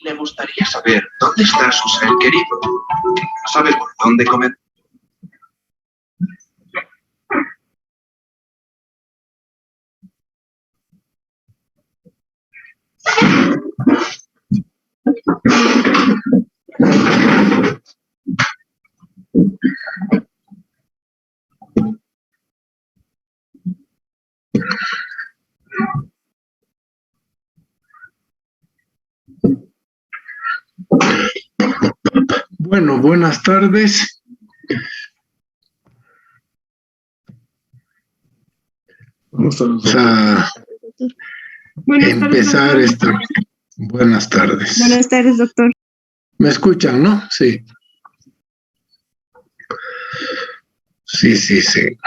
Le gustaría saber dónde está su ser querido. No sabe por dónde comer. Bueno, buenas tardes. Vamos a empezar esta. Buenas tardes. Buenas tardes, doctor. ¿Me escuchan, no? Sí. Sí.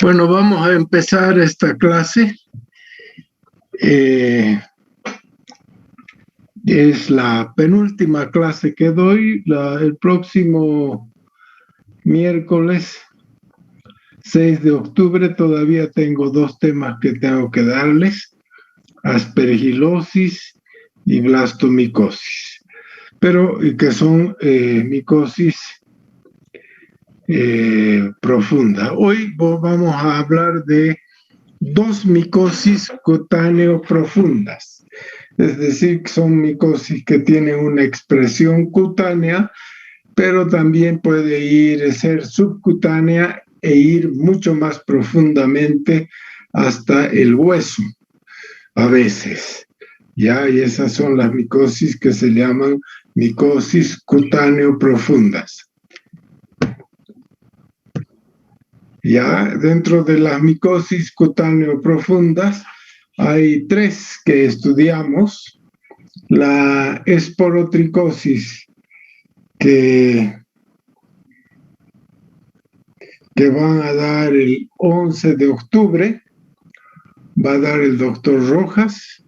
Bueno, vamos a empezar esta clase. Es la penúltima clase que doy. El próximo miércoles 6 de octubre todavía tengo 2 temas que tengo que darles: aspergilosis y blastomicosis, pero que son micosis profunda. Hoy vamos a hablar de 2 micosis cutáneo profundas, es decir, que son micosis que tienen una expresión cutánea, pero también puede ser subcutánea e ir mucho más profundamente hasta el hueso, a veces. Ya, y esas son las micosis que se llaman micosis cutáneo profundas. Ya, dentro de las micosis cutáneo profundas hay 3 que estudiamos: la esporotricosis, que van a dar el 11 de octubre, va a dar el doctor Rojas,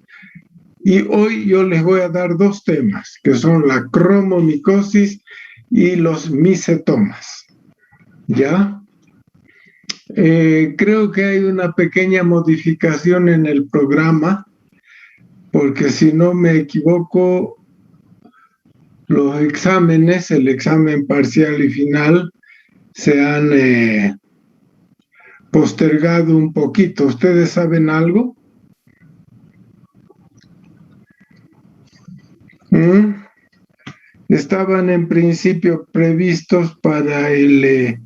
y hoy yo les voy a dar 2 temas, que son la cromomicosis y los micetomas. ¿Ya? Creo que hay una pequeña modificación en el programa, porque si no me equivoco, los exámenes, el examen parcial y final, se han postergado un poquito. ¿Ustedes saben algo? Estaban en principio previstos para el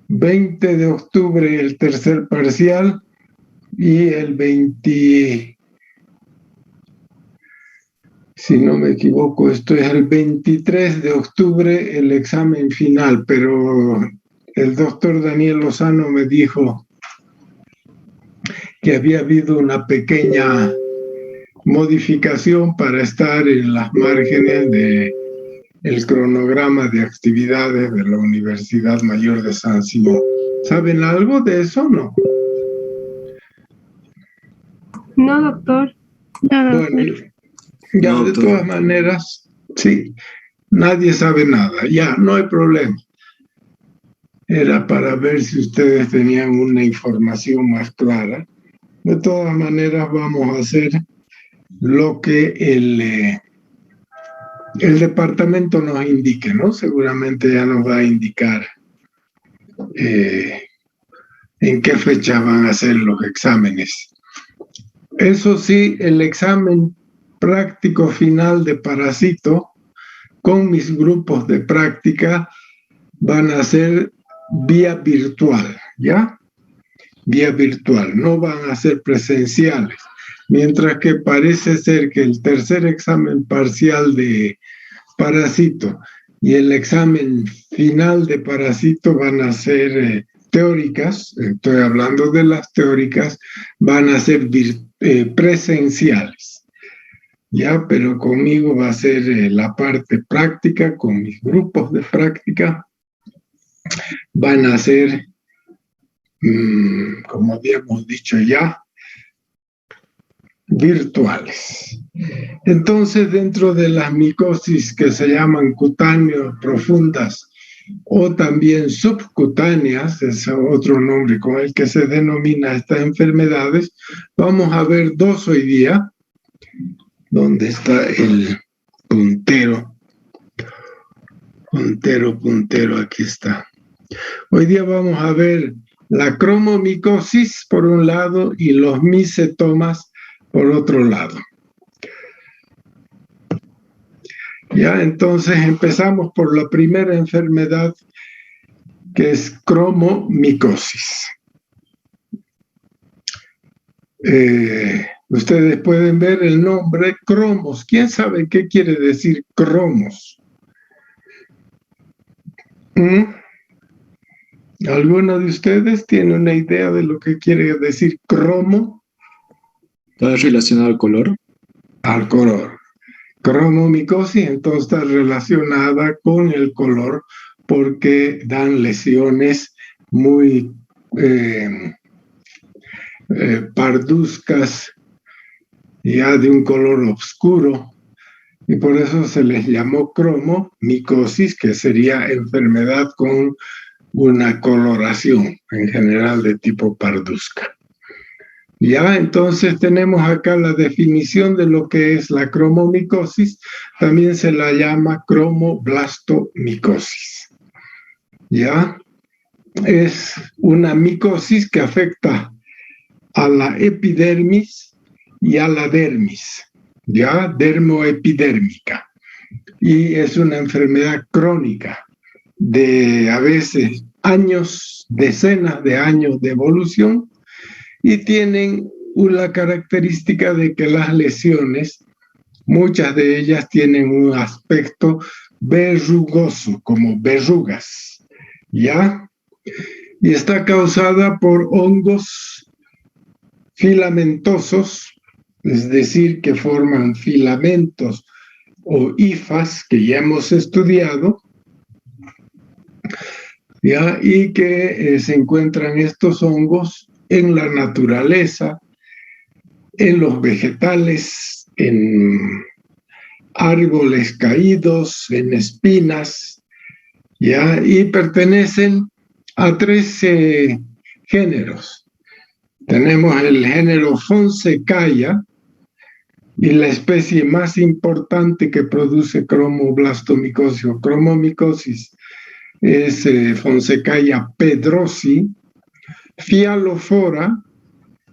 20 de octubre el tercer parcial y el 20, si no me equivoco, esto es el 23 de octubre el examen final, pero el doctor Daniel Lozano me dijo que había habido una pequeña modificación para estar en las márgenes del cronograma de actividades de la Universidad Mayor de San Simón. ¿Saben algo de eso o no? No, doctor. Bueno, ya no, de todas maneras, sí, nadie sabe nada, ya, no hay problema. Era para ver si ustedes tenían una información más clara. De todas maneras, vamos a hacer lo que el departamento nos indique, ¿no? Seguramente ya nos va a indicar en qué fecha van a ser los exámenes. Eso sí, el examen práctico final de parásito con mis grupos de práctica van a ser vía virtual, ¿ya? Vía virtual, no van a ser presenciales. Mientras que parece ser que el tercer examen parcial de parásito y el examen final de parásito van a ser teóricas, estoy hablando de las teóricas, van a ser presenciales. Ya, pero conmigo va a ser la parte práctica, con mis grupos de práctica, van a ser, como habíamos dicho ya, virtuales. Entonces, dentro de las micosis que se llaman cutáneos profundas o también subcutáneas, es otro nombre con el que se denomina estas enfermedades. Vamos a ver dos hoy día. ¿Dónde está el puntero? Puntero, aquí está. Hoy día vamos a ver la cromomicosis por un lado y los micetomas por otro lado. Ya, entonces empezamos por la primera enfermedad, que es cromomicosis. Ustedes pueden ver el nombre cromos. ¿Quién sabe qué quiere decir cromos? ¿Alguno de ustedes tiene una idea de lo que quiere decir cromo? ¿Está relacionado al color? Al color. Cromomicosis entonces está relacionada con el color porque dan lesiones muy parduzcas, ya de un color oscuro, y por eso se les llamó cromomicosis, que sería enfermedad con una coloración en general de tipo parduzca. Ya, entonces tenemos acá la definición de lo que es la cromomicosis. También se la llama cromoblastomicosis. Ya, es una micosis que afecta a la epidermis y a la dermis, ya, dermoepidérmica. Y es una enfermedad crónica de a veces años, decenas de años de evolución, y tienen la característica de que las lesiones, muchas de ellas tienen un aspecto verrugoso, como verrugas, ¿ya? Y está causada por hongos filamentosos, es decir, que forman filamentos o hifas que ya hemos estudiado, ¿ya? Y que se encuentran estos hongos en la naturaleza, en los vegetales, en árboles caídos, en espinas, ¿ya? Y pertenecen a tres géneros. Tenemos el género Fonsecaia, y la especie más importante que produce cromoblastomicosis o cromomicosis es Fonsecaia pedrosi. Fialofora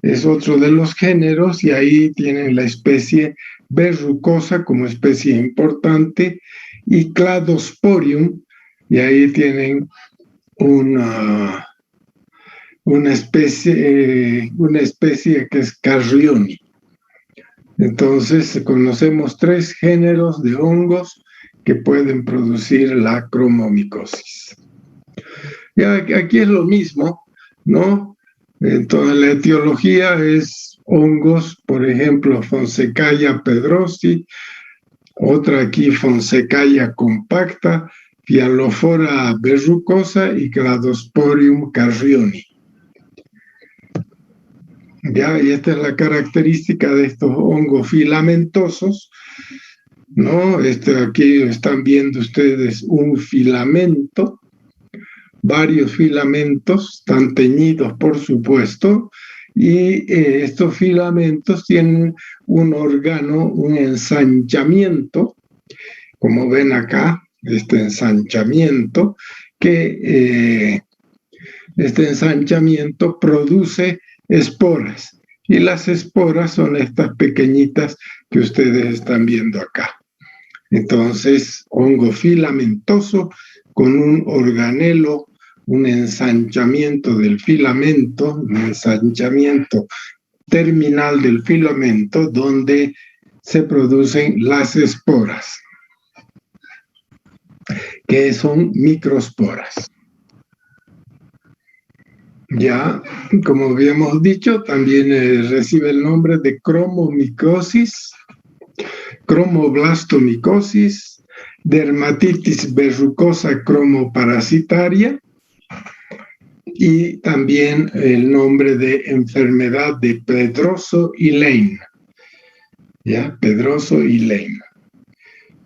es otro de los géneros, y ahí tienen la especie verrucosa como especie importante, y Cladosporium, y ahí tienen una especie que es Carrioni. Entonces conocemos tres géneros de hongos que pueden producir la cromomicosis. Y aquí es lo mismo, ¿no? Entonces la etiología es hongos, por ejemplo, Fonsecaia pedrosi, otra aquí Fonsecaia compacta, Fialofora verrucosa y Cladosporium carrioni. Ya, y esta es la característica de estos hongos filamentosos, ¿no? Aquí están viendo ustedes un filamento, varios filamentos, están teñidos por supuesto, y estos filamentos tienen un órgano, un ensanchamiento, como ven acá, este ensanchamiento, que este ensanchamiento produce esporas, y las esporas son estas pequeñitas que ustedes están viendo acá. Entonces, hongo filamentoso con un organelo, un ensanchamiento del filamento, un ensanchamiento terminal del filamento donde se producen las esporas, que son microsporas. Ya, como habíamos dicho, también recibe el nombre de cromomicosis, cromoblastomicosis, dermatitis verrucosa cromoparasitaria, y también el nombre de enfermedad de Pedroso y Lane. ¿Ya? Pedroso y Lane.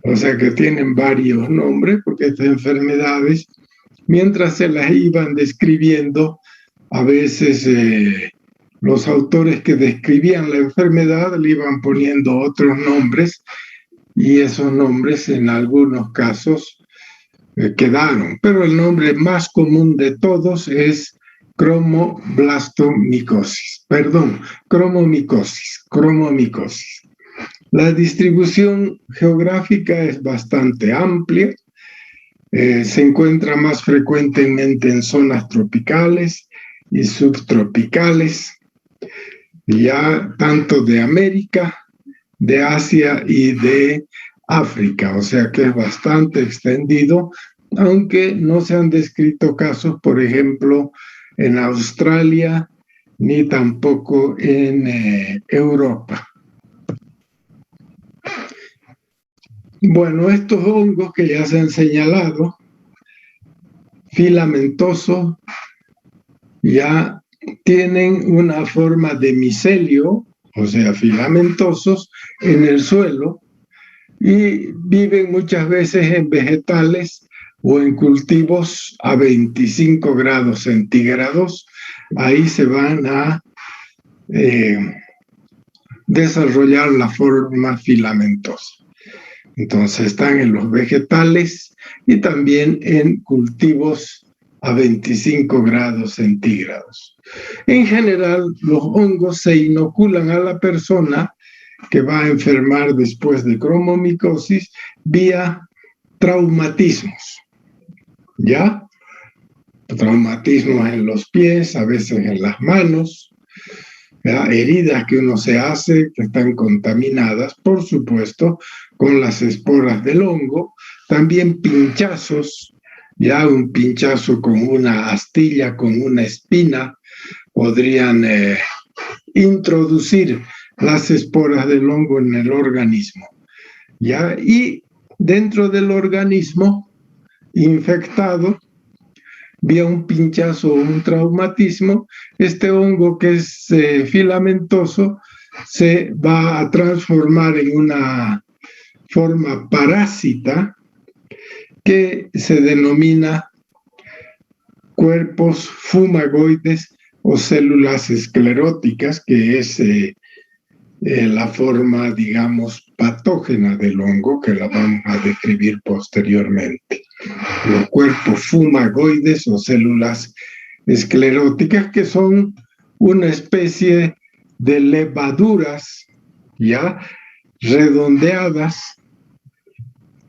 O sea que tienen varios nombres porque estas enfermedades mientras se las iban describiendo, a veces los autores que describían la enfermedad le iban poniendo otros nombres y esos nombres en algunos casos quedaron, pero el nombre más común de todos es cromomicosis. La distribución geográfica es bastante amplia. Se encuentra más frecuentemente en zonas tropicales y subtropicales, ya tanto de América, de Asia y de África, o sea que es bastante extendido, aunque no se han descrito casos, por ejemplo, en Australia ni tampoco en Europa. Bueno, estos hongos que ya se han señalado, filamentosos, ya tienen una forma de micelio, o sea, filamentosos, en el suelo y viven muchas veces en vegetales o en cultivos a 25 grados centígrados. Ahí se van a desarrollar la forma filamentosa. Entonces están en los vegetales y también en cultivos a 25 grados centígrados. En general, los hongos se inoculan a la persona que va a enfermar después de cromomicosis vía traumatismos, ¿ya? Traumatismos en los pies, a veces en las manos, ¿ya? Heridas que uno se hace que están contaminadas, por supuesto, con las esporas del hongo, también pinchazos, ya un pinchazo con una astilla, con una espina, podrían introducir las esporas del hongo en el organismo, ¿ya? Y dentro del organismo infectado, vía un pinchazo o un traumatismo, este hongo que es filamentoso se va a transformar en una forma parásita que se denomina cuerpos fumagoides o células escleróticas, que es la forma, digamos, patógena del hongo, que la vamos a describir posteriormente. Los cuerpos fumagoides o células escleróticas, que son una especie de levaduras, ya redondeadas,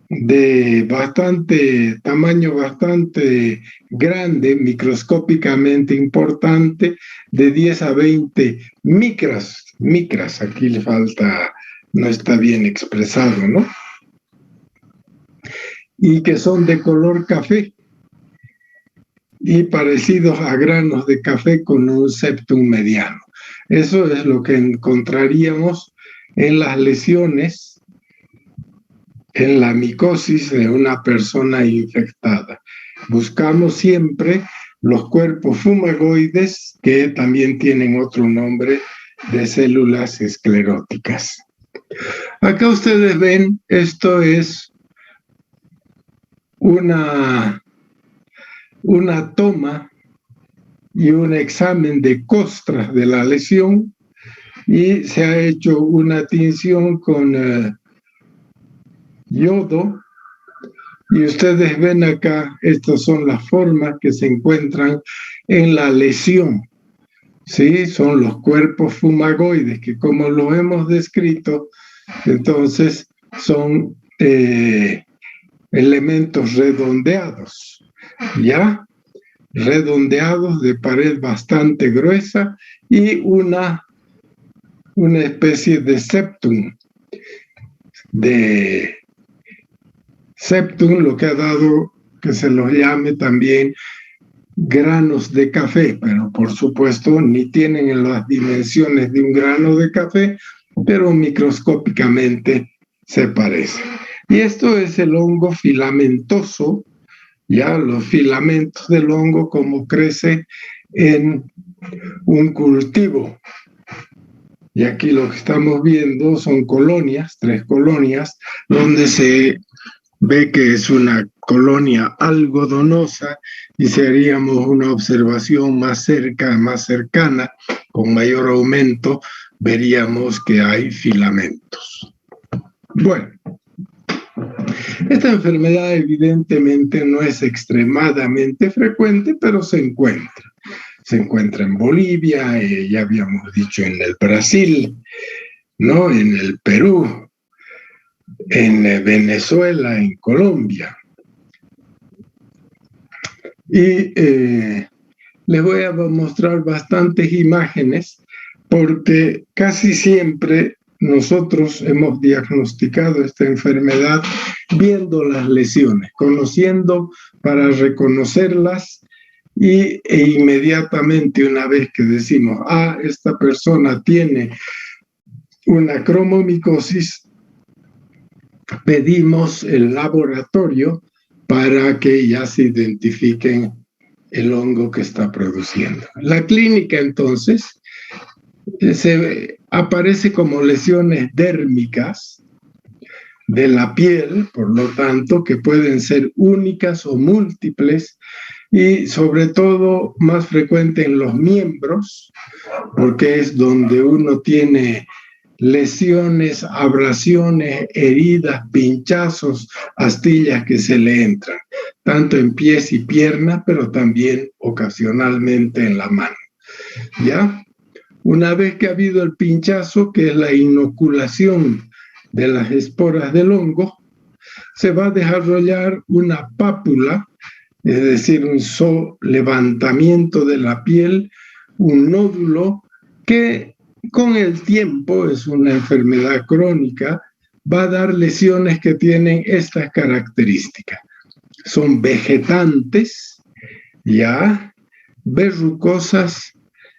de tamaño bastante grande, microscópicamente importante, de 10 a 20 micras, aquí le falta, no está bien expresado, ¿no? Y que son de color café y parecidos a granos de café con un septum mediano. Eso es lo que encontraríamos en las lesiones, en la micosis de una persona infectada. Buscamos siempre los cuerpos fumagoides, que también tienen otro nombre de células escleróticas. Acá ustedes ven, esto es una toma y un examen de costras de la lesión, y se ha hecho una tinción con yodo, y ustedes ven acá, estas son las formas que se encuentran en la lesión, ¿sí? Son los cuerpos fumagoides, que como lo hemos descrito, entonces son elementos redondeados, ¿ya? Redondeados de pared bastante gruesa y una especie de septum, lo que ha dado que se los llame también granos de café, pero por supuesto ni tienen las dimensiones de un grano de café, pero microscópicamente se parecen. Y esto es el hongo filamentoso, ya los filamentos del hongo como crece en un cultivo. Y aquí lo que estamos viendo son colonias, 3 colonias, donde se ve que es una colonia algodonosa y si haríamos una observación más cercana, con mayor aumento, veríamos que hay filamentos. Bueno, esta enfermedad evidentemente no es extremadamente frecuente, pero se encuentra. Se encuentra en Bolivia, ya habíamos dicho en el Brasil, ¿no? En el Perú, en Venezuela, en Colombia. Y les voy a mostrar bastantes imágenes porque casi siempre nosotros hemos diagnosticado esta enfermedad viendo las lesiones, conociendo para reconocerlas e inmediatamente una vez que decimos, esta persona tiene una cromomicosis, pedimos el laboratorio para que ya se identifiquen el hongo que está produciendo. La clínica entonces aparece como lesiones dérmicas de la piel, por lo tanto, que pueden ser únicas o múltiples y sobre todo más frecuente en los miembros, porque es donde uno tiene lesiones, abrasiones, heridas, pinchazos, astillas que se le entran, tanto en pies y piernas, pero también ocasionalmente en la mano. ¿Ya? Una vez que ha habido el pinchazo, que es la inoculación de las esporas del hongo, se va a desarrollar una pápula, es decir, un levantamiento de la piel, un nódulo que con el tiempo, es una enfermedad crónica, va a dar lesiones que tienen estas características. Son vegetantes, ya, verrucosas,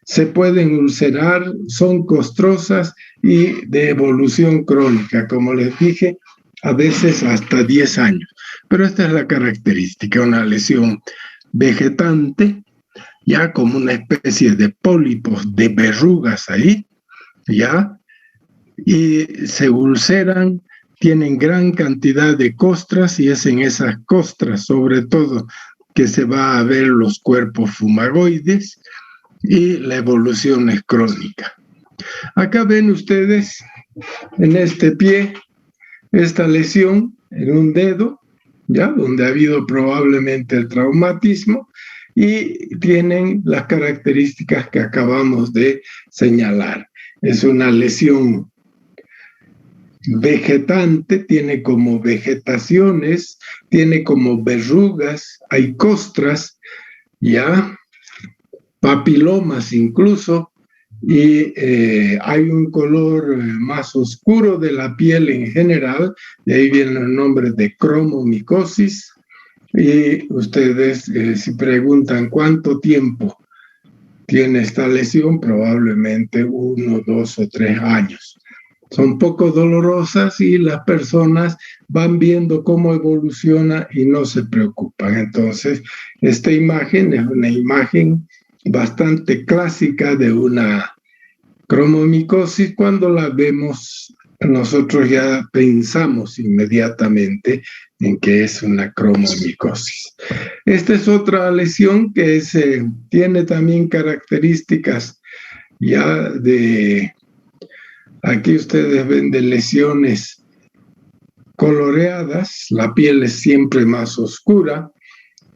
se pueden ulcerar, son costrosas y de evolución crónica, como les dije, a veces hasta 10 años. Pero esta es la característica, una lesión vegetante, ya como una especie de pólipos, de verrugas ahí, ya, y se ulceran, tienen gran cantidad de costras y es en esas costras, sobre todo, que se va a ver los cuerpos fumagoides y la evolución es crónica. Acá ven ustedes en este pie esta lesión en un dedo, ya, donde ha habido probablemente el traumatismo y tienen las características que acabamos de señalar. Es una lesión vegetante, tiene como vegetaciones, tiene como verrugas, hay costras, ya, papilomas incluso, y hay un color más oscuro de la piel en general, de ahí viene el nombre de cromomicosis, y ustedes si preguntan cuánto tiempo tiene esta lesión, probablemente 1, 2 o 3 años. Son poco dolorosas y las personas van viendo cómo evoluciona y no se preocupan. Entonces, esta imagen es una imagen bastante clásica de una cromomicosis. Cuando la vemos, nosotros ya pensamos inmediatamente en que es una cromomicosis. Esta es otra lesión que tiene también características ya de... Aquí ustedes ven de lesiones coloreadas, la piel es siempre más oscura,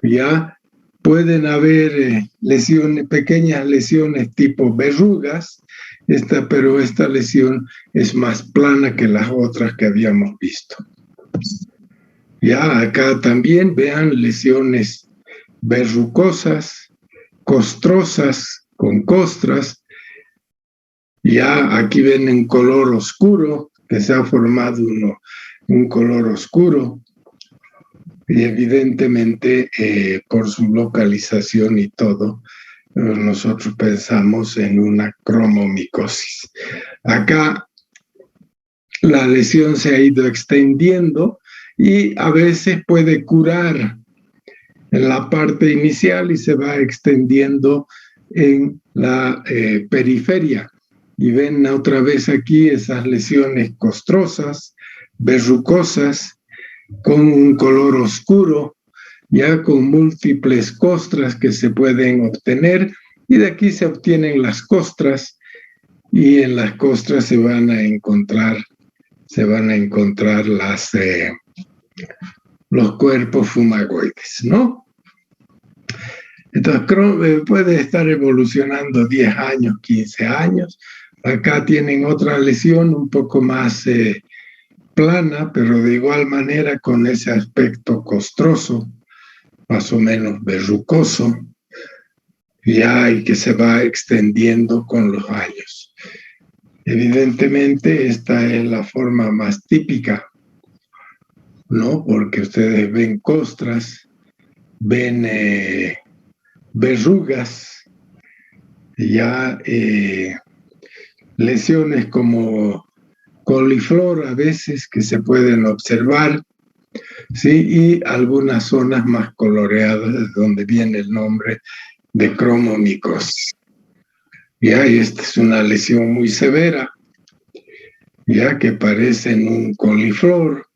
ya pueden haber lesiones, pequeñas lesiones tipo verrugas, pero esta lesión es más plana que las otras que habíamos visto. Ya acá también vean lesiones verrucosas, costrosas, con costras. Ya aquí ven en color oscuro, que se ha formado un color oscuro, y evidentemente por su localización y todo, nosotros pensamos en una cromomicosis. Acá la lesión se ha ido extendiendo y a veces puede curar en la parte inicial y se va extendiendo en la periferia. Y ven otra vez aquí esas lesiones costrosas, verrucosas, con un color oscuro, ya con múltiples costras que se pueden obtener, y de aquí se obtienen las costras, y en las costras se van a encontrar los cuerpos fumagoides, ¿no? Entonces, puede estar evolucionando 10 años, 15 años. Acá tienen otra lesión un poco más plana, pero de igual manera con ese aspecto costroso, más o menos verrucoso, ya y que se va extendiendo con los años. Evidentemente, esta es la forma más típica, ¿no? Porque ustedes ven costras, ven verrugas, ya lesiones como coliflor a veces que se pueden observar, ¿sí? Y algunas zonas más coloreadas, de donde viene el nombre de cromomicosis. Ya, y esta es una lesión muy severa, ya que parece en un coliflor,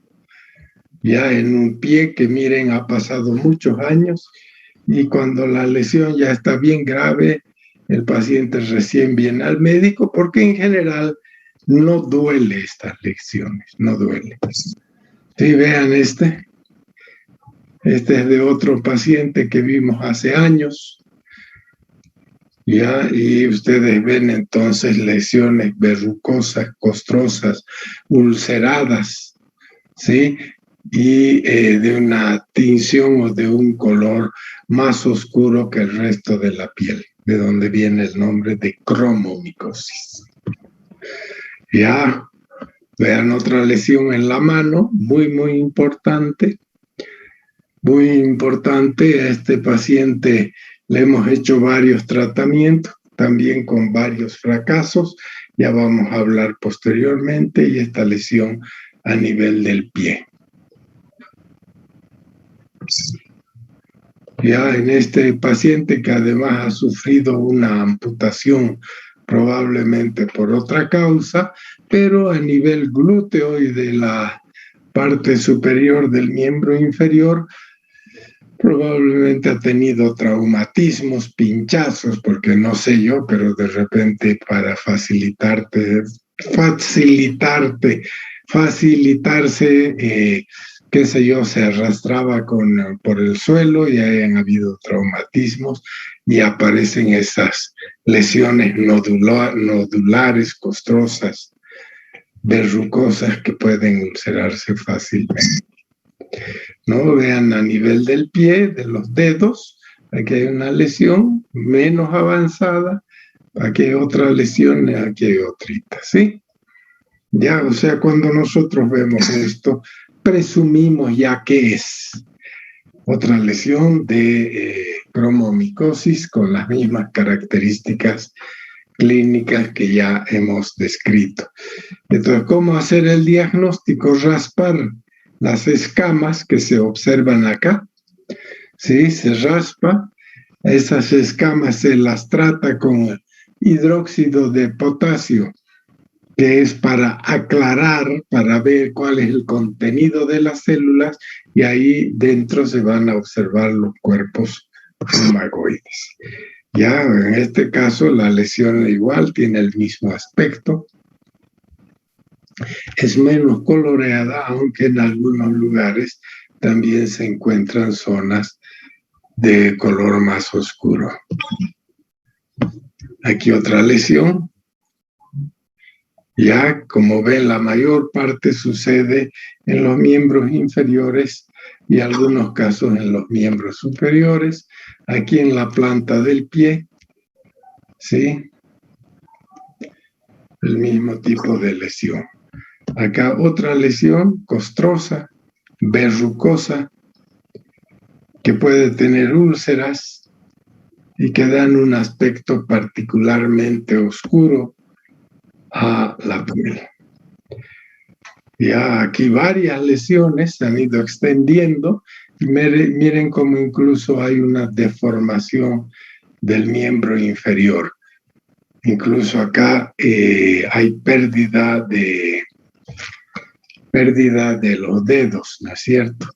ya en un pie que miren ha pasado muchos años, y cuando la lesión ya está bien grave, el paciente recién viene al médico, porque en general no duele estas lesiones, no duele. Sí, vean este es de otro paciente que vimos hace años, ya, y ustedes ven entonces lesiones verrucosas, costrosas, ulceradas, ¿sí? Y de una tinción o de un color más oscuro que el resto de la piel, de donde viene el nombre de cromomicosis. Ya, vean otra lesión en la mano, muy, muy importante. Muy importante, a este paciente le hemos hecho varios tratamientos, también con varios fracasos, ya vamos a hablar posteriormente, y esta lesión a nivel del pie. Ya en este paciente que además ha sufrido una amputación, probablemente por otra causa, pero a nivel glúteo y de la parte superior del miembro inferior, probablemente ha tenido traumatismos, pinchazos, porque no sé yo, pero de repente para facilitarse, qué sé yo, se arrastraba por el suelo y hayan habido traumatismos y aparecen esas lesiones nodulares, costrosas, verrucosas que pueden ulcerarse fácilmente. ¿No? Vean a nivel del pie, de los dedos, aquí hay una lesión menos avanzada, aquí hay otra lesión, aquí hay otrita, ¿sí? Ya, o sea, cuando nosotros vemos esto, presumimos ya que es otra lesión de cromomicosis con las mismas características clínicas que ya hemos descrito. Entonces, ¿cómo hacer el diagnóstico? Raspar las escamas que se observan acá, ¿sí? Se raspa, esas escamas se las trata con hidróxido de potasio, que es para aclarar, para ver cuál es el contenido de las células, y ahí dentro se van a observar los cuerpos fumagoides. Ya en este caso la lesión igual tiene el mismo aspecto, es menos coloreada, aunque en algunos lugares también se encuentran zonas de color más oscuro. Aquí otra lesión. Ya, como ven, la mayor parte sucede en los miembros inferiores y algunos casos en los miembros superiores. Aquí en la planta del pie, ¿sí? El mismo tipo de lesión. Acá otra lesión costrosa, verrucosa, que puede tener úlceras y que dan un aspecto particularmente oscuro a la piel. Ya aquí varias lesiones se han ido extendiendo y miren cómo incluso hay una deformación del miembro inferior. Incluso acá hay pérdida pérdida de los dedos, ¿no es cierto?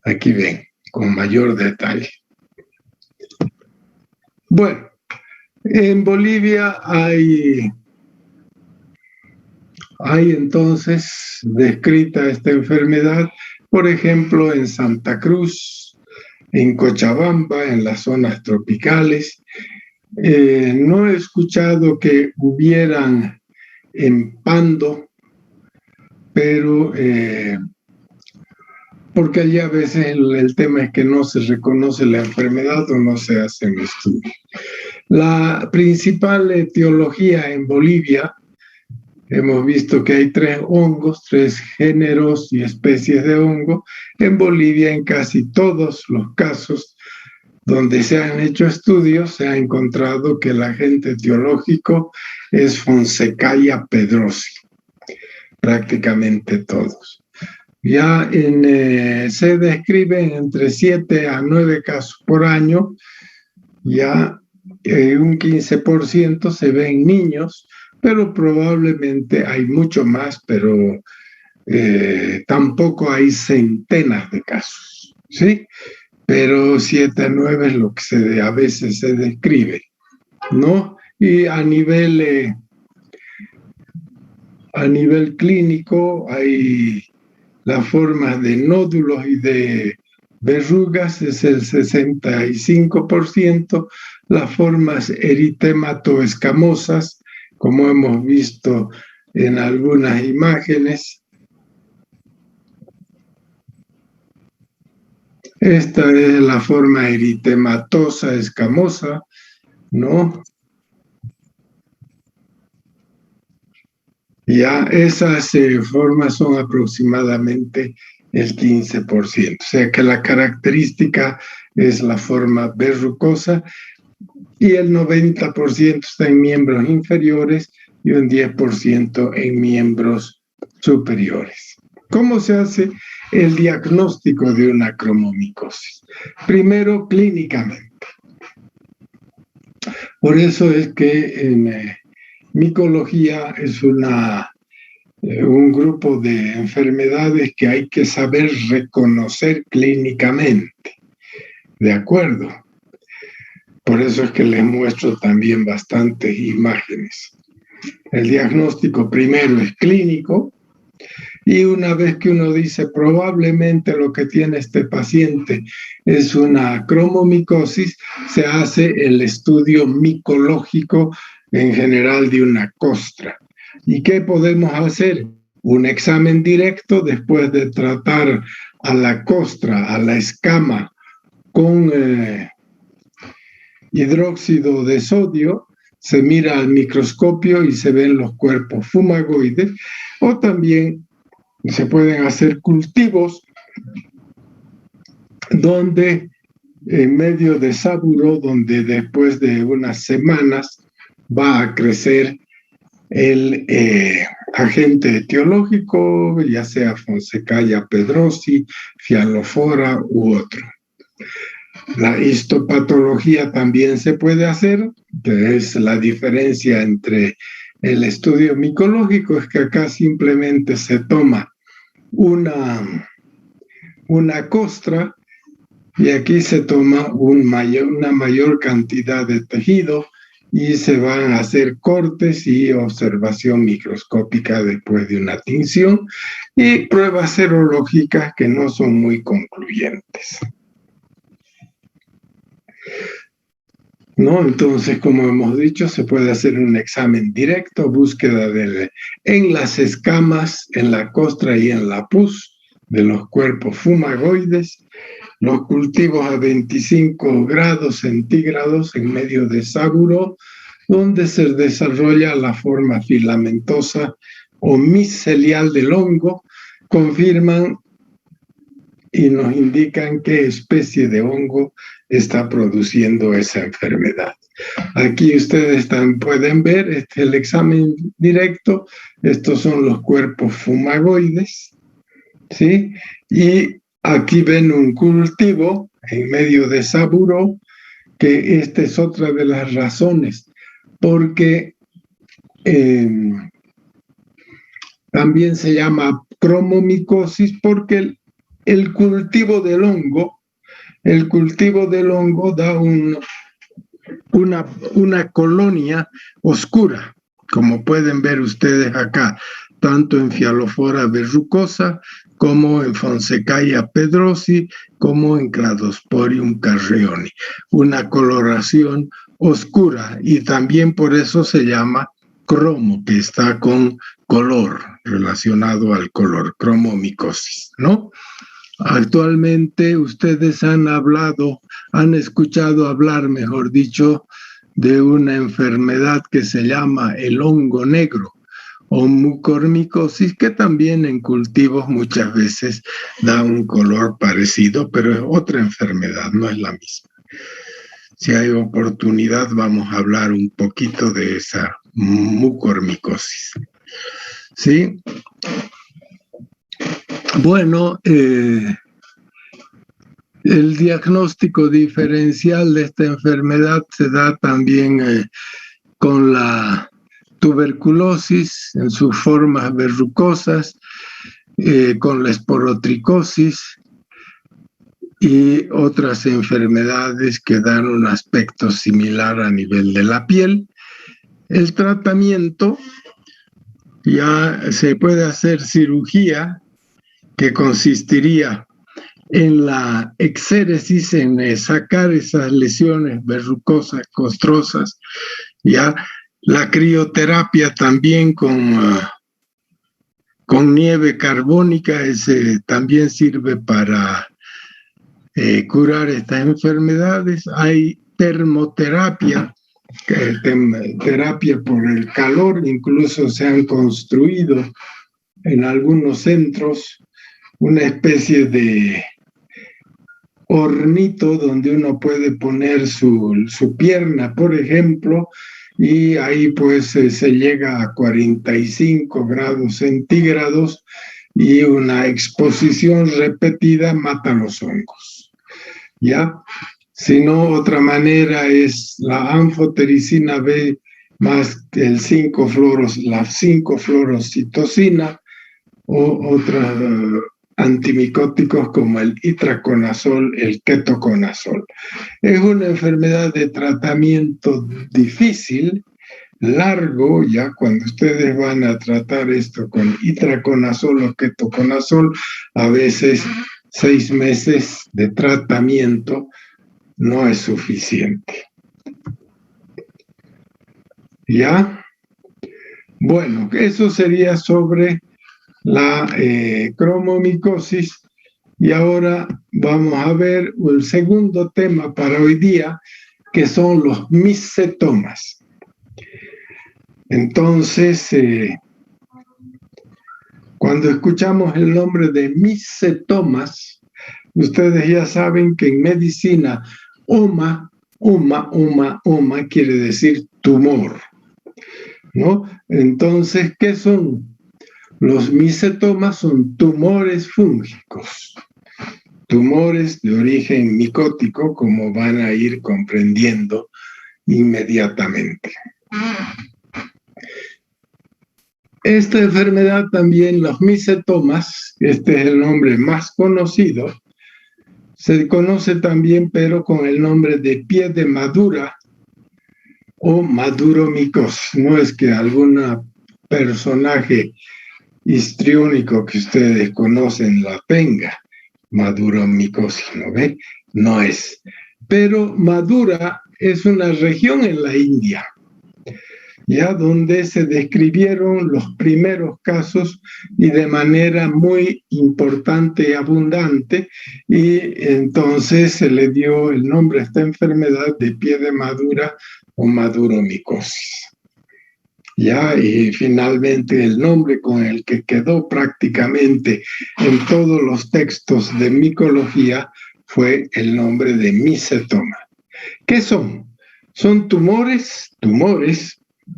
Aquí ven, con mayor detalle. Bueno, en Bolivia hay entonces descrita esta enfermedad, por ejemplo, en Santa Cruz, en Cochabamba, en las zonas tropicales. No he escuchado que hubieran en Pando, pero porque allí a veces el tema es que no se reconoce la enfermedad o no se hacen estudios. La principal etiología en Bolivia, hemos visto que hay 3 hongos, 3 géneros y especies de hongo. En Bolivia, en casi todos los casos donde se han hecho estudios, se ha encontrado que el agente etiológico es Fonsecaia pedrosi, prácticamente todos. Ya se describen entre 7 a 9 casos por año, ya un 15% se ven niños, pero probablemente hay mucho más, pero tampoco hay centenas de casos, ¿sí? Pero 7 a 9 es lo que a veces se describe, ¿no? Y a nivel clínico hay las formas de nódulos y de verrugas, es el 65%, las formas eritematoescamosas, como hemos visto en algunas imágenes. Esta es la forma eritematosa escamosa, ¿no? Ya esas formas son aproximadamente el 15%, o sea que la característica es la forma verrucosa y el 90% está en miembros inferiores y un 10% en miembros superiores. ¿Cómo se hace el diagnóstico de una cromomicosis? Primero, clínicamente. Por eso es que en micología es un grupo de enfermedades que hay que saber reconocer clínicamente. ¿De acuerdo? Por eso es que les muestro también bastantes imágenes. El diagnóstico primero es clínico y una vez que uno dice probablemente lo que tiene este paciente es una cromomicosis, se hace el estudio micológico en general de una costra. ¿Y qué podemos hacer? Un examen directo después de tratar a la costra, a la escama, con hidróxido de sodio, se mira al microscopio y se ven los cuerpos fumagoides, o también se pueden hacer cultivos donde en medio de saburo, donde después de unas semanas va a crecer el agente etiológico, ya sea Fonsecaia pedrosi, Fialofora u otro. La histopatología también se puede hacer, que es la diferencia entre el estudio micológico, es que acá simplemente se toma una costra y aquí se toma una mayor cantidad de tejido y se van a hacer cortes y observación microscópica después de una tinción y pruebas serológicas que no son muy concluyentes. ¿No? Entonces, como hemos dicho, se puede hacer un examen directo, búsqueda en las escamas, en la costra y en la pus de los cuerpos fumagoides, los cultivos a 25 grados centígrados en medio de saburo, donde se desarrolla la forma filamentosa o micelial del hongo, confirman y nos indican qué especie de hongo está produciendo esa enfermedad. Aquí ustedes pueden ver el examen directo. Estos son los cuerpos fumagoides, ¿sí? Y aquí ven un cultivo en medio de saburo, que esta es otra de las razones, porque También se llama cromomicosis porque el cultivo del hongo da una colonia oscura, como pueden ver ustedes acá, tanto en Phyalophora verrucosa, como en Fonsecaia pedrosi, como en Cladosporium carreoni. Una coloración oscura, y también por eso se llama cromo, que está con color, relacionado al color, cromomicosis, ¿no? Actualmente ustedes han escuchado hablar, mejor dicho, de una enfermedad que se llama el hongo negro o mucormicosis, que también en cultivos muchas veces da un color parecido, pero es otra enfermedad, no es la misma. Si hay oportunidad, vamos a hablar un poquito de esa mucormicosis. ¿Sí? Bueno, el diagnóstico diferencial de esta enfermedad se da también con la tuberculosis en sus formas verrucosas, con la esporotricosis y otras enfermedades que dan un aspecto similar a nivel de la piel. El tratamiento, ya se puede hacer cirugía, que consistiría en la exéresis, en sacar esas lesiones verrucosas, costrosas, ya la crioterapia también con nieve carbónica, también sirve para curar estas enfermedades. Hay termoterapia, terapia por el calor, incluso se han construido en algunos centros una especie de hornito donde uno puede poner su pierna, por ejemplo, y ahí pues se llega a 45 grados centígrados y una exposición repetida mata los hongos, ¿ya? Si no, otra manera es la anfotericina B más la 5-fluorocitosina, o otros antimicóticos como el itraconazol, el ketoconazol. Es una enfermedad de tratamiento difícil, largo, ya cuando ustedes van a tratar esto con itraconazol o ketoconazol, a veces 6 meses de tratamiento no es suficiente. ¿Ya? Bueno, eso sería sobre la cromomicosis, y ahora vamos a ver el segundo tema para hoy día, que son los miscetomas. Entonces, cuando escuchamos el nombre de miscetomas, ustedes ya saben que en medicina oma quiere decir tumor, ¿no? Entonces, ¿qué son? Los miscetomas son tumores fúngicos, tumores de origen micótico, como van a ir comprendiendo inmediatamente. Esta enfermedad también, los miscetomas, este es el nombre más conocido, se conoce también, pero con el nombre de pie de madura o maduromicosis. No es que algún personaje histriónico que ustedes conocen la tenga, maduromicosis, ¿no ve? No es. Pero Madura es una región en la India, ya donde se describieron los primeros casos y de manera muy importante y abundante, y entonces se le dio el nombre a esta enfermedad de pie de madura o maduromicosis. Ya, y finalmente el nombre con el que quedó prácticamente en todos los textos de micología fue el nombre de miscetoma. ¿Qué son? Son tumores,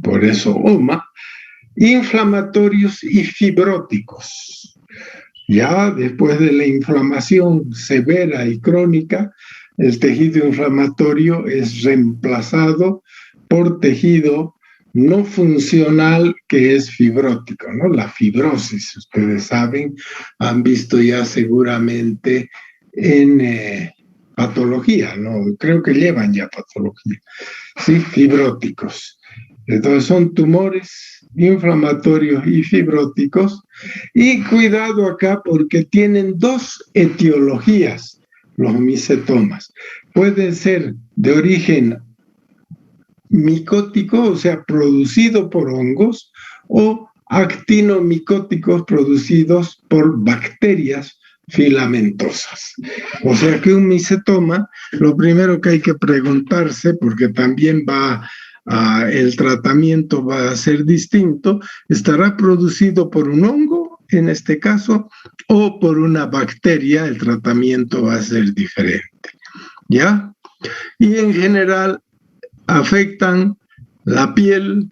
por eso oma, inflamatorios y fibróticos. Ya después de la inflamación severa y crónica, el tejido inflamatorio es reemplazado por tejido no funcional que es fibrótico, ¿no? La fibrosis, ustedes saben, han visto ya seguramente en patología, ¿no? Creo que llevan ya patología, ¿sí? Fibróticos. Entonces son tumores inflamatorios y fibróticos. Y cuidado acá porque tienen dos etiologías los micetomas. Pueden ser de origen micótico, o sea, producido por hongos, o actinomicóticos producidos por bacterias filamentosas. O sea que un micetoma, lo primero que hay que preguntarse, porque también el tratamiento va a ser distinto, ¿estará producido por un hongo, en este caso, o por una bacteria? El tratamiento va a ser diferente, ¿ya? Y en general afectan la piel,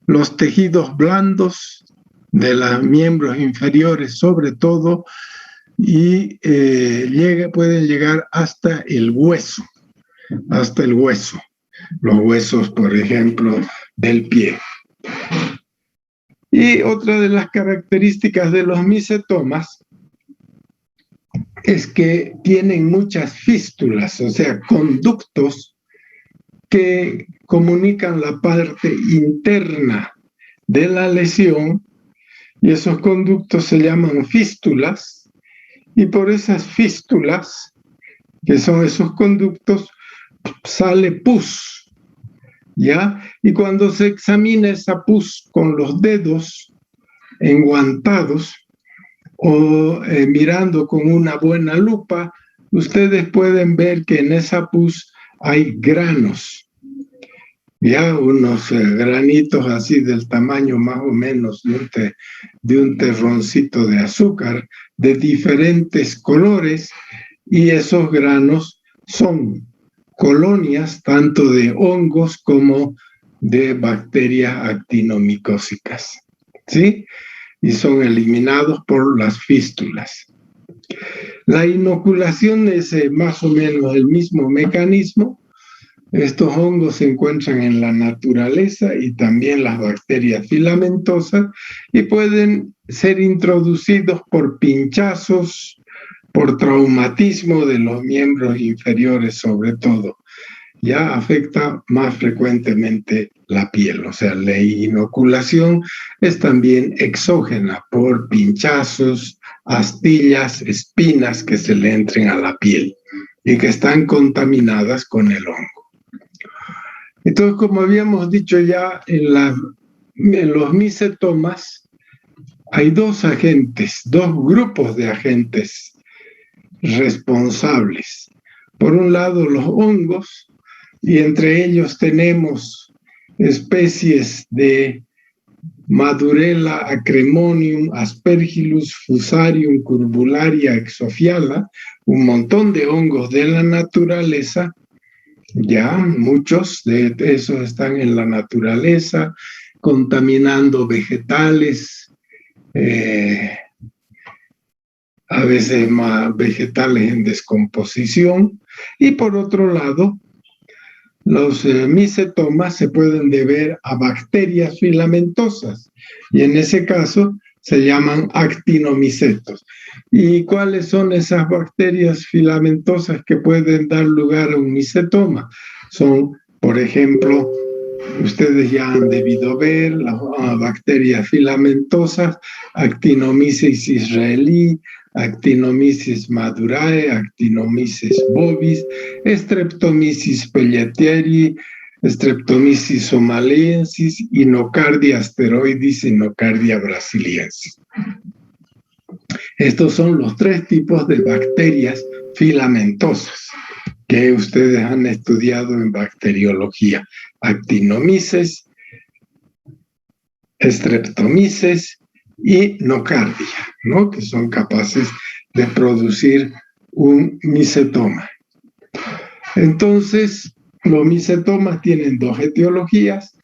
los tejidos blandos de los miembros inferiores sobre todo, y pueden llegar hasta el hueso, los huesos, por ejemplo, del pie. Y otra de las características de los micetomas es que tienen muchas fístulas, o sea, conductos que comunican la parte interna de la lesión, y esos conductos se llaman fístulas, y por esas fístulas, que son esos conductos, sale pus, ¿ya? Y cuando se examina esa pus con los dedos enguantados o mirando con una buena lupa, ustedes pueden ver que en esa pus hay granos, ya unos granitos así del tamaño más o menos de un terroncito de azúcar, de diferentes colores, y esos granos son colonias tanto de hongos como de bacterias actinomicóticas, ¿sí? Y son eliminados por las fístulas. La inoculación es más o menos el mismo mecanismo. Estos hongos se encuentran en la naturaleza y también las bacterias filamentosas, y pueden ser introducidos por pinchazos, por traumatismo de los miembros inferiores sobre todo. Ya afecta más frecuentemente la piel, o sea, la inoculación es también exógena por pinchazos, astillas, espinas que se le entren a la piel y que están contaminadas con el hongo. Entonces, como habíamos dicho ya, en los micetomas hay dos grupos de agentes responsables. Por un lado, los hongos, y entre ellos tenemos especies de Madurella acremonium, Aspergillus, Fusarium, Curbularia, Exophiala, un montón de hongos de la naturaleza. Ya muchos de esos están en la naturaleza, contaminando vegetales, a veces más vegetales en descomposición. Y por otro lado, los micetomas se pueden deber a bacterias filamentosas, y en ese caso se llaman actinomicetos. ¿Y cuáles son esas bacterias filamentosas que pueden dar lugar a un micetoma? Son, por ejemplo, ustedes ya han debido ver las bacterias filamentosas, Actinomyces israelí, Actinomyces madurae, Actinomyces bovis, Streptomyces pelletieri, Streptomyces somaliensis y Nocardia asteroidis y Nocardia brasiliensis. Estos son los tres tipos de bacterias filamentosas que ustedes han estudiado en bacteriología: Actinomyces, Streptomyces y Nocardia, ¿no? Que son capaces de producir un micetoma. Entonces, los micetomas tienen dos etiologías: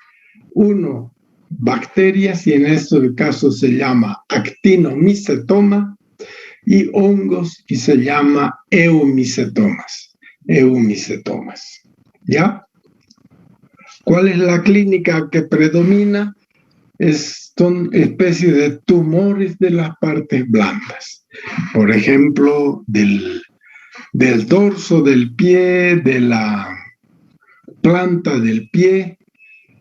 uno, bacterias, y en este caso se llama actinomicetoma, y hongos, y se llama eumicetomas. ¿Ya? ¿Cuál es la clínica que predomina? Son especies de tumores de las partes blandas. Por ejemplo, del dorso del pie, de la planta del pie,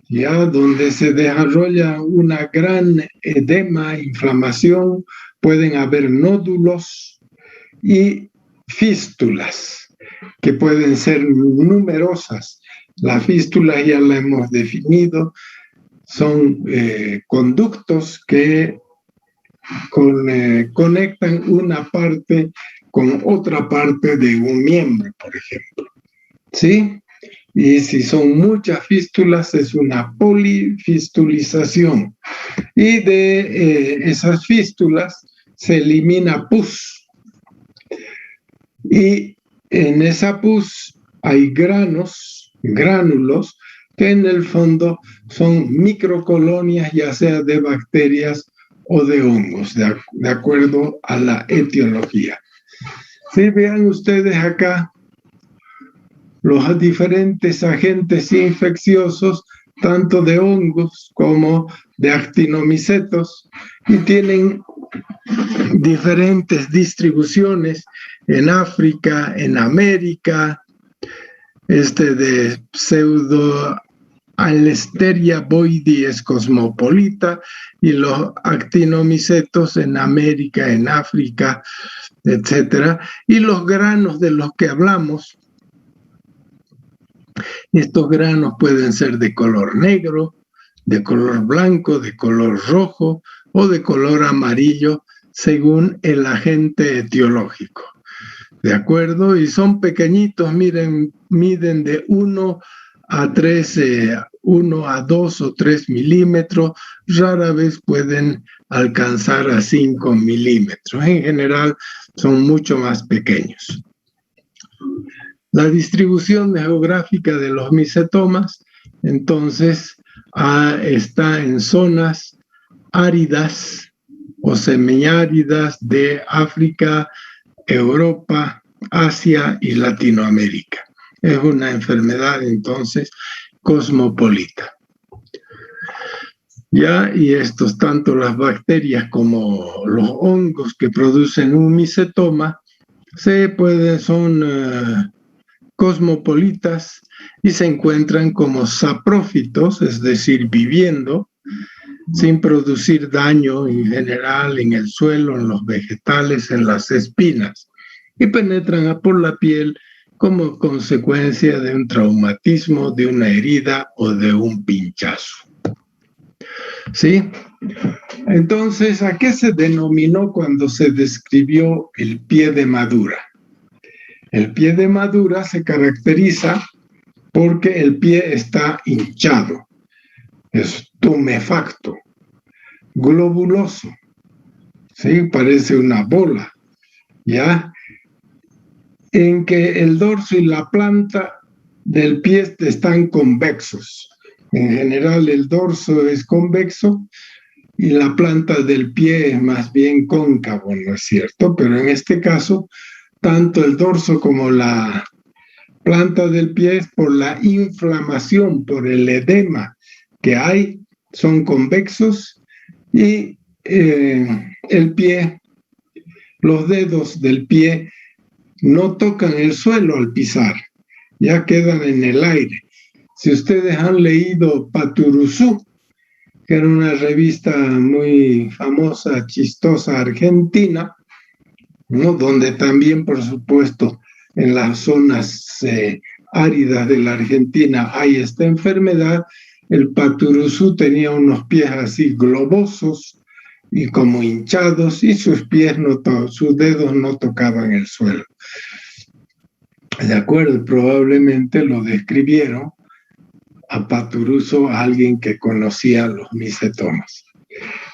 ya donde se desarrolla una gran edema, inflamación, pueden haber nódulos y fístulas, que pueden ser numerosas. Las fístulas ya las hemos definido, son conductos que conectan una parte con otra parte de un miembro, por ejemplo. ¿Sí? Y si son muchas fístulas, es una polifistulización. Y de esas fístulas se elimina pus. Y en esa pus hay gránulos, que en el fondo son microcolonias, ya sea de bacterias o de hongos, de acuerdo a la etiología. Si vean ustedes acá los diferentes agentes infecciosos, tanto de hongos como de actinomicetos, y tienen diferentes distribuciones en África, en América, de Pseudo-Alisteria boides cosmopolita, y los actinomicetos en América, en África, etc. Y los granos de los que hablamos, estos granos pueden ser de color negro, de color blanco, de color rojo o de color amarillo, según el agente etiológico. ¿De acuerdo? Y son pequeñitos, miren, miden de 1 a 2 o 3 milímetros, rara vez pueden alcanzar a 5 milímetros. En general son mucho más pequeños. La distribución geográfica de los micetomas, entonces, está en zonas áridas o semiáridas de África, Europa, Asia y Latinoamérica. Es una enfermedad, entonces, cosmopolita. Ya, y estos, tanto las bacterias como los hongos que producen un micetoma, son cosmopolitas y se encuentran como saprófitos, es decir, viviendo, sin producir daño en general en el suelo, en los vegetales, en las espinas, y penetran por la piel como consecuencia de un traumatismo, de una herida o de un pinchazo. ¿Sí? Entonces, ¿a qué se denominó cuando se describió el pie de madura? El pie de madura se caracteriza porque el pie está hinchado, es tumefacto, globuloso, ¿sí? Parece una bola, ¿ya? En que el dorso y la planta del pie están convexos. En general el dorso es convexo y la planta del pie es más bien cóncavo, ¿no es cierto? Pero en este caso, tanto el dorso como la planta del pie, por la inflamación, por el edema que hay, son convexos, y el pie, los dedos del pie no tocan el suelo al pisar, ya quedan en el aire. Si ustedes han leído Paturuzú, que era una revista muy famosa, chistosa, argentina, ¿no? Donde también, por supuesto, en las zonas áridas de la Argentina hay esta enfermedad, el Paturuzú tenía unos pies así globosos y como hinchados, y sus dedos no tocaban el suelo. De acuerdo, probablemente lo describieron a Paturuzú, a alguien que conocía los micetomas.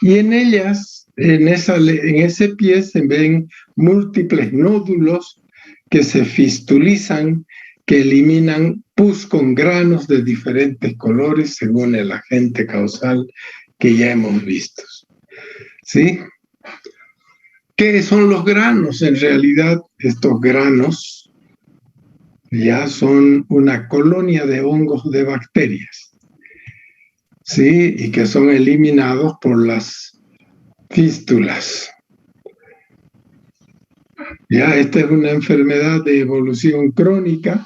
Y en ellas, en ese pie se ven múltiples nódulos que se fistulizan, que eliminan pus con granos de diferentes colores según el agente causal que ya hemos visto. ¿Sí? ¿Qué son los granos? En realidad, estos granos ya son una colonia de hongos, de bacterias. ¿sí? Y que son eliminados por las fístulas. Ya, esta es una enfermedad de evolución crónica,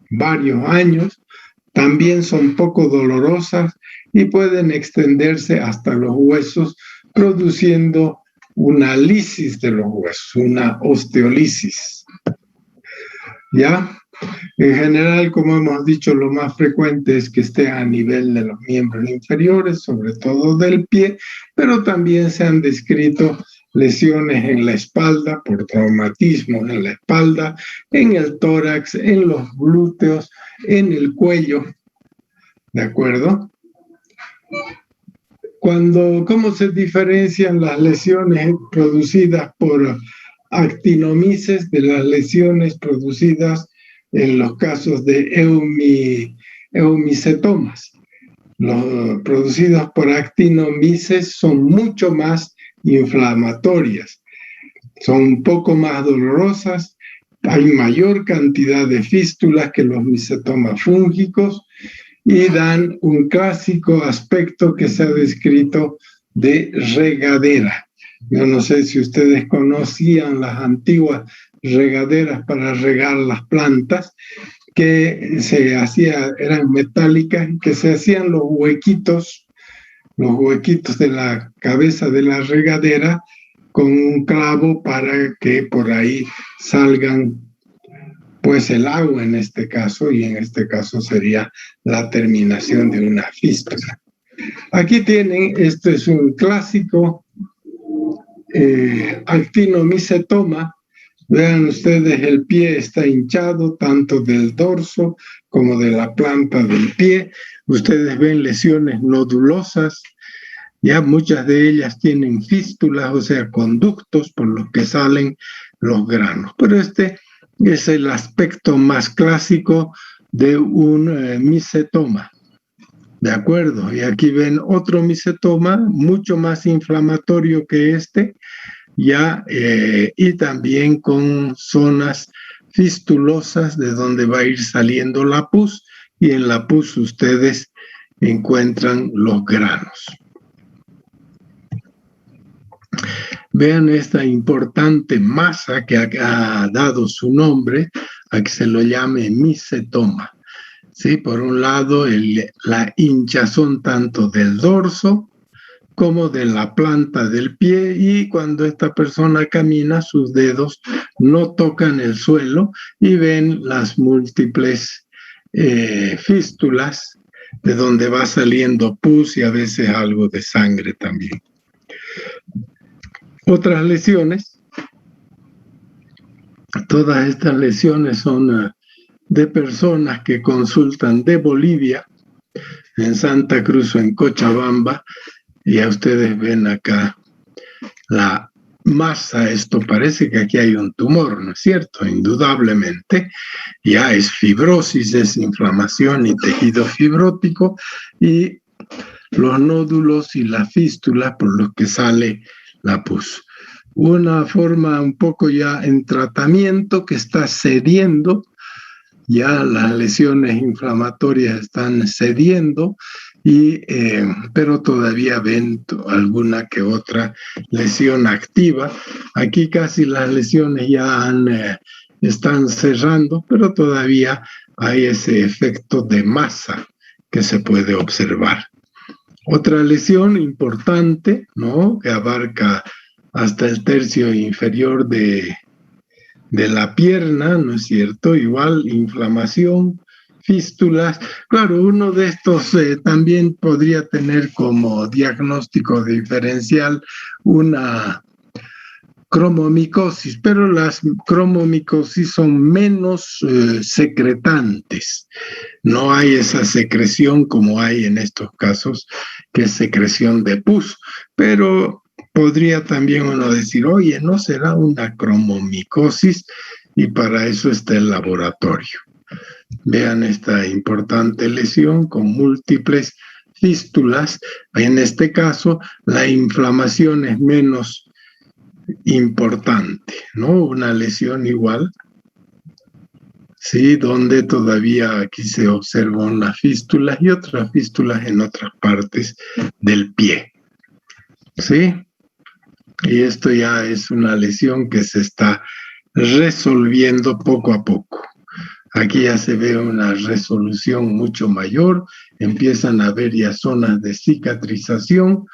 varios años, también son poco dolorosas y pueden extenderse hasta los huesos, produciendo una lisis de los huesos, una osteolisis. ¿Ya? En general, como hemos dicho, lo más frecuente es que esté a nivel de los miembros inferiores, sobre todo del pie, pero también se han descrito lesiones en la espalda por traumatismos en la espalda, en el tórax, en los glúteos, en el cuello. ¿De acuerdo? ¿Cómo se diferencian las lesiones producidas por actinomices de las lesiones producidas en los casos de eumicetomas? Los producidos por actinomices son mucho más inflamatorias, son un poco más dolorosas, hay mayor cantidad de fístulas que los micetomas fúngicos y dan un clásico aspecto que se ha descrito de regadera. Yo no sé si ustedes conocían las antiguas regaderas para regar las plantas, que eran metálicas, que se hacían los huequitos de la cabeza de la regadera con un clavo para que por ahí salgan pues el agua en este caso, y en este caso sería la terminación de una fístula. Aquí tienen, este es un clásico actinomicetoma. Vean ustedes, el pie está hinchado tanto del dorso como de la planta del pie. Ustedes ven lesiones nodulosas, ya muchas de ellas tienen fístulas, o sea, conductos por los que salen los granos. Pero este es el aspecto más clásico de un micetoma. ¿De acuerdo? Y aquí ven otro micetoma, mucho más inflamatorio que este, ya, y también con zonas fistulosas de donde va a ir saliendo la pus, y en la pus ustedes encuentran los granos. Vean esta importante masa que ha dado su nombre a que se lo llame micetoma. ¿Sí? Por un lado, la hinchazón tanto del dorso como de la planta del pie, y cuando esta persona camina, sus dedos no tocan el suelo y ven las múltiples fístulas de donde va saliendo pus y a veces algo de sangre también. Otras lesiones, todas estas lesiones son de personas que consultan de Bolivia, en Santa Cruz o en Cochabamba, y ya ustedes ven acá la masa. Esto parece que aquí hay un tumor, ¿no es cierto? Indudablemente, ya es fibrosis, es inflamación y tejido fibrótico, y los nódulos y la fístula por los que sale la pus. Una forma un poco ya en tratamiento que está cediendo, ya las lesiones inflamatorias están cediendo, pero todavía ven alguna que otra lesión activa. Aquí casi las lesiones ya están cerrando, pero todavía hay ese efecto de masa que se puede observar. Otra lesión importante, ¿no?, que abarca hasta el tercio inferior de la pierna, ¿no es cierto? Igual, inflamación, fístulas. Claro, uno de estos también podría tener como diagnóstico diferencial una cromomicosis, pero las cromomicosis son menos secretantes. No hay esa secreción como hay en estos casos, que es secreción de pus, pero podría también uno decir, oye, ¿no será una cromomicosis? Y para eso está el laboratorio. Vean esta importante lesión con múltiples fístulas. En este caso, la inflamación es menos importante, ¿no? Una lesión igual ¿sí? Donde todavía aquí se observan unas fístulas y otras fístulas en otras partes del pie, ¿sí? Y esto ya es una lesión que se está resolviendo poco a poco. Aquí ya se ve una resolución mucho mayor, empiezan a haber ya zonas de cicatrización,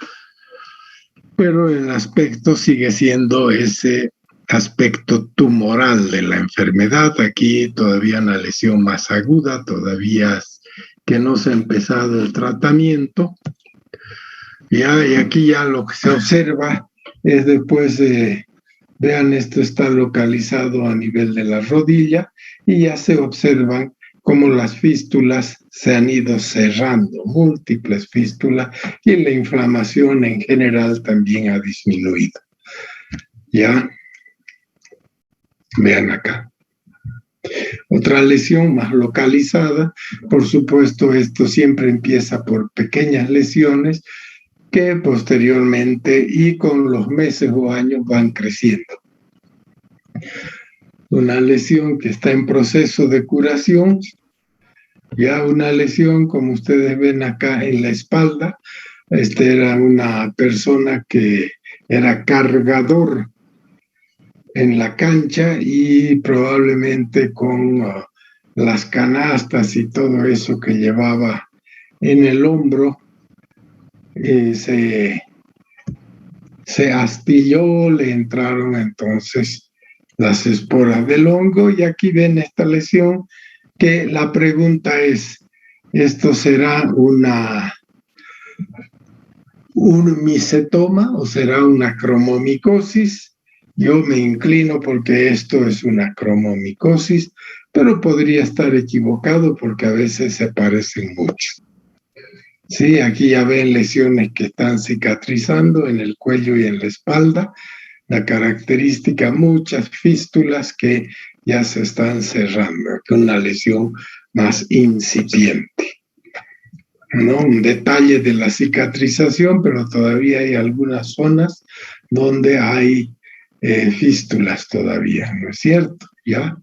pero el aspecto sigue siendo ese aspecto tumoral de la enfermedad. Aquí todavía una lesión más aguda, todavía que no se ha empezado el tratamiento. Y aquí ya lo que se observa es después de, vean, esto está localizado a nivel de la rodilla y ya se observan cómo las fístulas se han ido cerrando, múltiples fístulas, y la inflamación en general también ha disminuido. ¿Ya? Vean acá. Otra lesión más localizada, por supuesto, esto siempre empieza por pequeñas lesiones que posteriormente y con los meses o años van creciendo. Una lesión que está en proceso de curación, ya una lesión, como ustedes ven acá en la espalda. Era una persona que era cargador en la cancha y probablemente con las canastas y todo eso que llevaba en el hombro, se astilló, le entraron entonces las esporas del hongo, y aquí ven esta lesión que la pregunta es, ¿esto será un micetoma o será una cromomicosis? Yo me inclino porque esto es una cromomicosis, pero podría estar equivocado porque a veces se parecen mucho. Sí, aquí ya ven lesiones que están cicatrizando en el cuello y en la espalda. La característica, muchas fístulas que ya se están cerrando, con una lesión más incipiente. ¿No? Un detalle de la cicatrización, pero todavía hay algunas zonas donde hay fístulas todavía, ¿no es cierto? ¿Ya?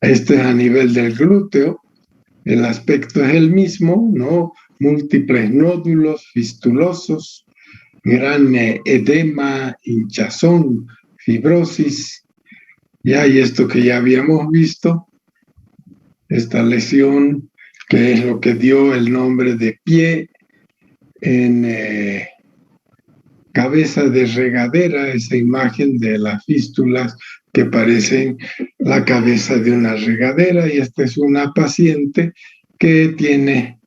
Este es a nivel del glúteo. El aspecto es el mismo, ¿no? Múltiples nódulos fistulosos, gran edema, hinchazón, fibrosis. Ya, y esto que ya habíamos visto, esta lesión, que es lo que dio el nombre de pie en cabeza de regadera, esa imagen de las fístulas que parecen la cabeza de una regadera, y esta es una paciente que tiene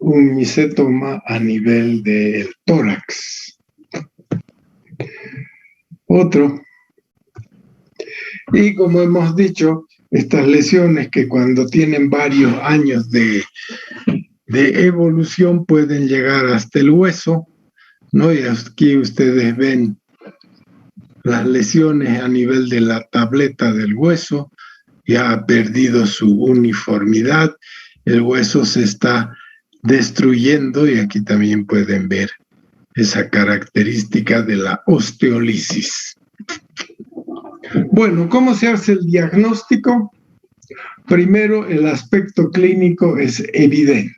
un micetoma a nivel del tórax. Otro. Y como hemos dicho, estas lesiones que cuando tienen varios años de evolución pueden llegar hasta el hueso, ¿no? Y aquí ustedes ven las lesiones a nivel de la tableta del hueso, ya ha perdido su uniformidad, el hueso se está destruyendo, y aquí también pueden ver esa característica de la osteolisis. Bueno, ¿cómo se hace el diagnóstico? Primero, el aspecto clínico es evidente,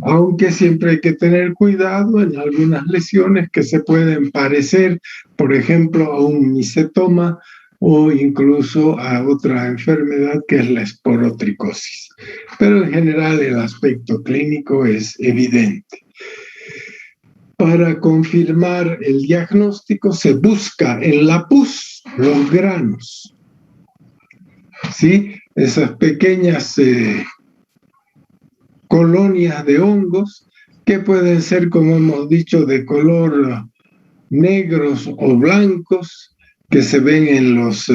aunque siempre hay que tener cuidado en algunas lesiones que se pueden parecer, por ejemplo, a un micetoma o incluso a otra enfermedad que es la esporotricosis. Pero en general el aspecto clínico es evidente. Para confirmar el diagnóstico se busca en la pus los granos, ¿sí? Esas pequeñas colonias de hongos que pueden ser, como hemos dicho, de color negros o blancos, que se ven en los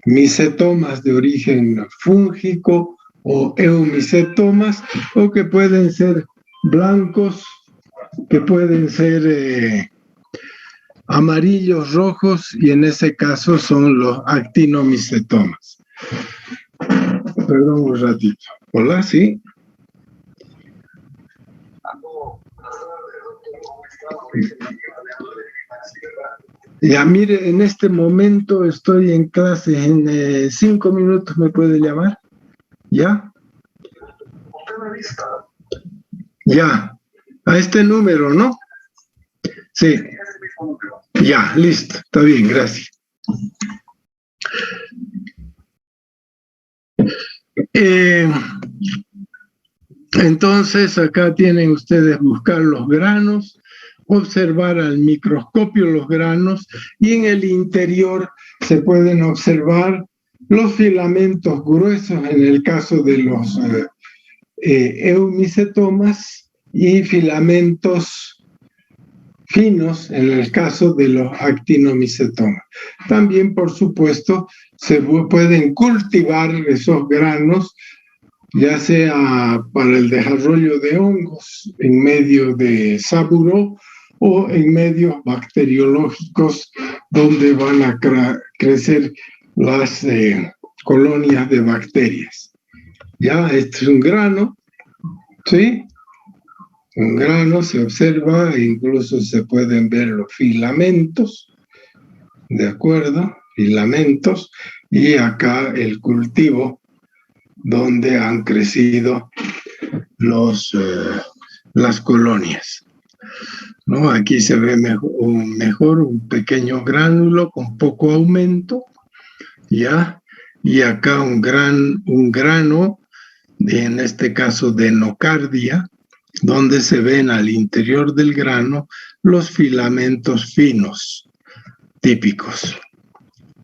micetomas de origen fúngico o eumicetomas, o que pueden ser blancos, que pueden ser amarillos, rojos, y en ese caso son los actinomicetomas. Perdón un ratito. Hola, ¿sí? Ya, mire, en este momento estoy en clase, en 5 minutos me puede llamar, ¿ya? Ya, a este número, ¿no? Sí, ya, listo, está bien, gracias. Entonces, acá tienen ustedes buscar los granos, observar al microscopio los granos y en el interior se pueden observar los filamentos gruesos en el caso de los eumicetomas y filamentos finos en el caso de los actinomicetomas. También, por supuesto, se pueden cultivar esos granos, ya sea para el desarrollo de hongos en medio de saburó o en medios bacteriológicos donde van a crecer las colonias de bacterias. Ya, este es un grano, ¿sí? Un grano se observa e incluso se pueden ver los filamentos, ¿de acuerdo? Filamentos, y acá el cultivo donde han crecido las colonias, ¿no? Aquí se ve mejor un pequeño gránulo con poco aumento, ¿ya? Y acá un grano, en este caso de nocardia, donde se ven al interior del grano los filamentos finos típicos.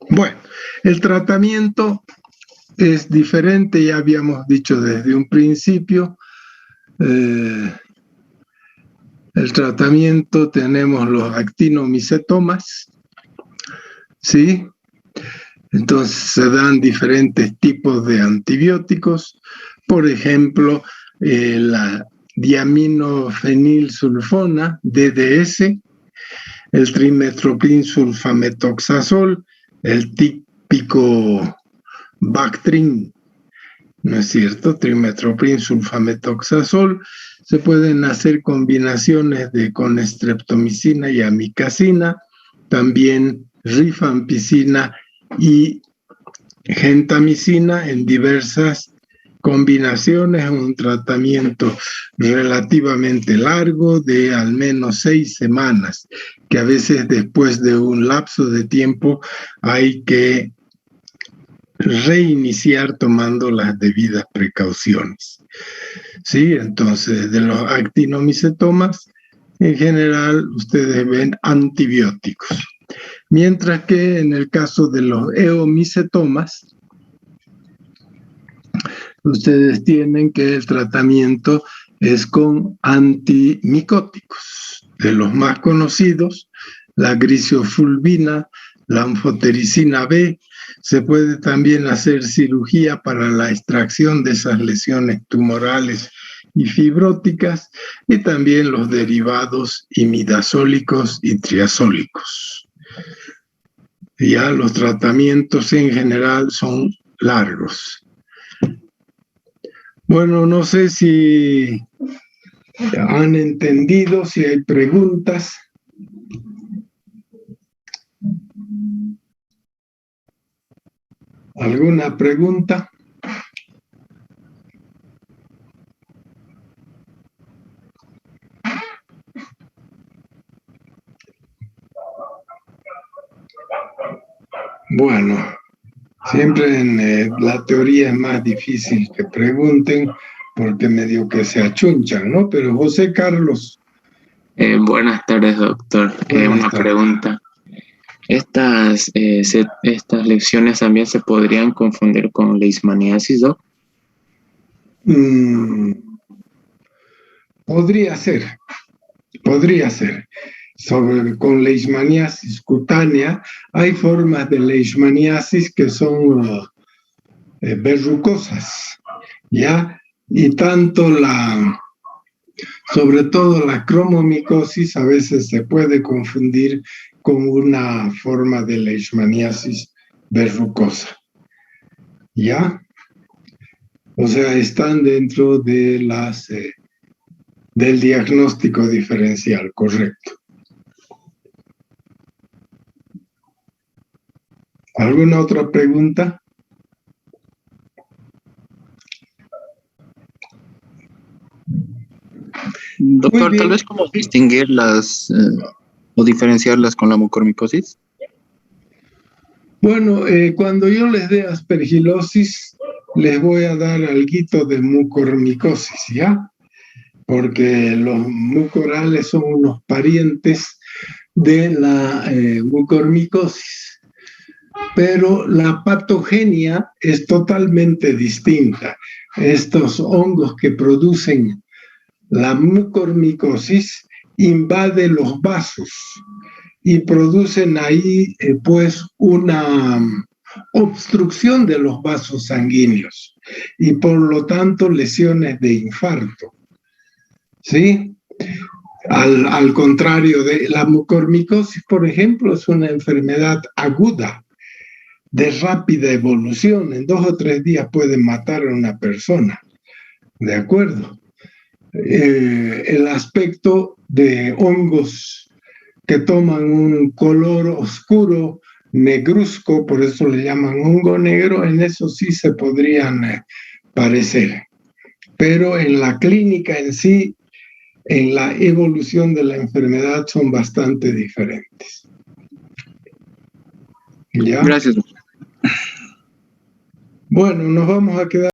Bueno, el tratamiento es diferente, ya habíamos dicho desde un principio. El tratamiento tenemos los actinomicetomas, ¿sí? Entonces se dan diferentes tipos de antibióticos, por ejemplo, la diaminofenilsulfona, DDS, el trimestoprim sulfametoxazol, el típico Bactrim, ¿no es cierto? Trimestoprim sulfametoxazol. Se pueden hacer combinaciones con streptomicina y amicacina, también rifampicina y gentamicina en diversas combinaciones, un tratamiento relativamente largo de al menos 6 semanas, que a veces después de un lapso de tiempo hay que reiniciar tomando las debidas precauciones. Sí, entonces de los actinomicetomas, en general ustedes ven antibióticos. Mientras que en el caso de los eomicetomas, ustedes tienen que el tratamiento es con antimicóticos. De los más conocidos, la grisofulvina, la anfotericina B. Se puede también hacer cirugía para la extracción de esas lesiones tumorales y fibróticas, y también los derivados imidazólicos y triazólicos. Ya los tratamientos en general son largos. Bueno, no sé si han entendido, si hay preguntas. ¿Alguna pregunta? Bueno, siempre en la teoría es más difícil que pregunten porque medio que se achunchan, ¿no? Pero José Carlos. Buenas tardes, doctor. Una pregunta. ¿Estas lecciones también se podrían confundir con leishmaniasis, doc? Podría ser. Con leishmaniasis cutánea, hay formas de leishmaniasis que son verrucosas, ¿ya? Y sobre todo la cromomicosis a veces se puede confundir con una forma de leishmaniasis verrucosa, ¿ya? O sea, están dentro de del diagnóstico diferencial, correcto. ¿Alguna otra pregunta? Doctor, bien. tal vez cómo distinguirlas o diferenciarlas con la mucormicosis. Bueno, cuando yo les dé aspergilosis, les voy a dar alguito de mucormicosis, ¿ya? Porque los mucorales son unos parientes de la mucormicosis. Pero la patogenia es totalmente distinta. Estos hongos que producen la mucormicosis invaden los vasos y producen ahí pues una obstrucción de los vasos sanguíneos y por lo tanto lesiones de infarto. ¿Sí? Al contrario de la mucormicosis, por ejemplo, es una enfermedad aguda de rápida evolución. En 2 o 3 días puede matar a una persona. ¿De acuerdo? El aspecto de hongos que toman un color oscuro, negruzco, por eso le llaman hongo negro, en eso sí se podrían parecer. Pero en la clínica en sí, en la evolución de la enfermedad son bastante diferentes. ¿Ya? Gracias. Bueno, nos vamos a quedar